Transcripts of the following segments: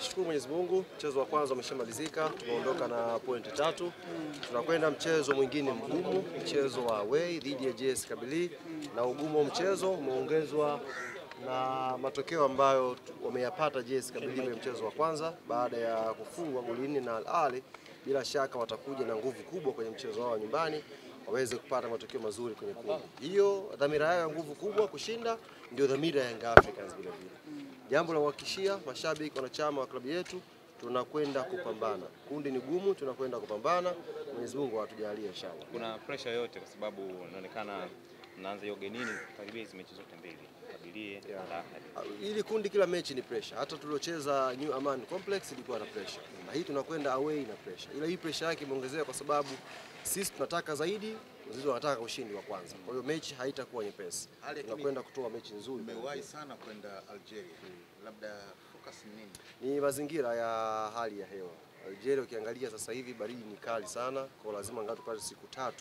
Shukuru Mwenyezi Mungu, mchezo wa kwanza umeshamalizika, tumeondoka na pointi 3. Tunakwenda mchezo mwingine mgumu, mchezo wa away dhidi ya JS Kabylie, na ugumu wa mchezo umeongezwa na matokeo ambayo wameyapata JS Kabylie kwenye mchezo wa kwanza baada ya kufungwa goli 4 na Al Ahly. Bila shaka watakuja na nguvu kubwa kwenye mchezo wao nyumbani waweze kupata matokeo mazuri kwenye kundi. Hiyo dhamira yao ya nguvu kubwa kushinda ndio dhamira ya Young Africans vile vile. Jambo la kuhakikishia mashabiki wanachama wa klabu yetu, tunakwenda kupambana. Kundi ni gumu, tunakwenda kupambana. Mwenyezi Mungu atujalie inshallah. Kuna pressure yote kwa sababu inaonekana mnaanza hiyo ugenini karibia hizo mechi zote mbili. Kabylie ili kundi kila mechi ni pressure. Hata tuliocheza New Aman Complex ilikuwa na pressure. Na hii tunakwenda away na pressure. Ila hii pressure yake imeongezeka kwa sababu sisi tunataka zaidi, wenzao wanataka ushindi wa kwanza. Kwa hiyo mechi haitakuwa nyepesi. Tunakwenda kutoa mechi nzuri. Umewahi sana kwenda Algeria. Labda focus nini? Ni mazingira ya hali ya hewa. Algeria ukiangalia sasa hivi baridi ni kali sana, kwa lazima ngatu kwa siku 3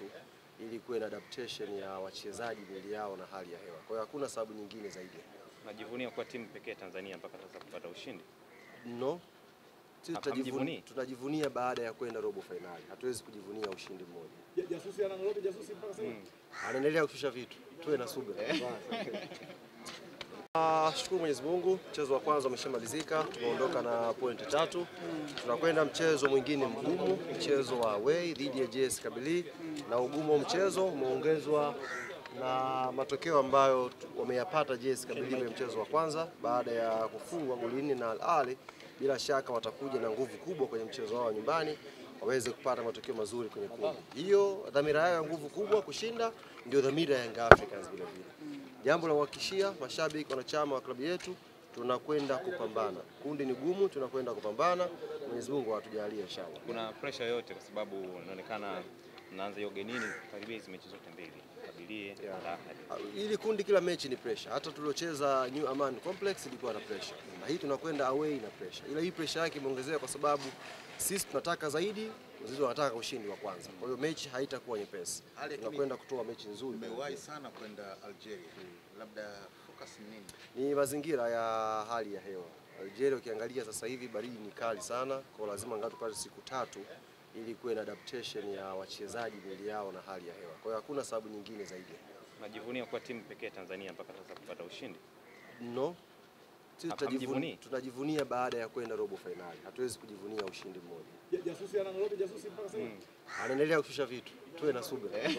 ili kuwe na adaptation ya wachezaji mwili yao na hali ya hewa. Kwa hiyo hakuna sababu nyingine zaidi. Najivunia kwa timu pekee Tanzania mpaka sasa kupata ushindi. No. Tunajivunia baada ya kwenda robo finali. Hatuwezi kujivunia ushindi mmoja. Jasusi ana lolote jasusi mpaka sasa? Anaendelea kushusha vitu. Tuwe na subira. Shukuru Mwenyezi Mungu, mchezo wa kwanza umeshamalizika, tumeondoka na pointi 3. Tunakwenda mchezo mwingine mgumu, mchezo wa away dhidi ya JS Kabylie, na ugumu wa mchezo umeongezwa na matokeo ambayo wameyapata JS Kabylie kwenye mchezo wa kwanza baada ya kufungwa goli 4 na Al Ahly. Bila shaka watakuja na nguvu kubwa kwenye mchezo wao nyumbani waweze kupata matokeo mazuri kwenye kundi. Hiyo dhamira yao ya nguvu kubwa kushinda ndio dhamira ya Young Africans vile vile. Jambo la kuhakikishia mashabiki wanachama wa klabu yetu, tunakwenda kupambana. Kundi ni gumu, tunakwenda kupambana. Mwenyezi Mungu atujalie inshallah. Kuna pressure yote kwa sababu inaonekana mnaanza hiyo ugenini karibia hizo mechi zote mbili. Kabylie ili kundi kila mechi ni pressure. Hata tuliocheza New Aman Complex ilikuwa na pressure. Na hii tunakwenda away na pressure. Ila hii pressure yake imeongezeka kwa sababu sisi tunataka zaidi, wenzao wanataka ushindi wa kwanza. Kwa hiyo mechi haitakuwa nyepesi. Tunakwenda kutoa mechi nzuri. Umewahi sana kwenda Algeria. Labda focus nini? Ni mazingira ya hali ya hewa. Algeria ukiangalia sasa hivi baridi ni kali sana, kwa lazima ngatu kwa siku 3 ili kuwe na adaptation ya wachezaji mwili yao na hali ya hewa. Kwa hiyo hakuna sababu nyingine zaidi. Najivunia kwa timu pekee Tanzania mpaka sasa kupata ushindi. No. Tunajivunia baada ya kwenda robo finali. Hatuwezi kujivunia ushindi mmoja. Jasusi ana lolote jasusi mpaka sasa? Anaendelea kushusha vitu. Tuwe na subira.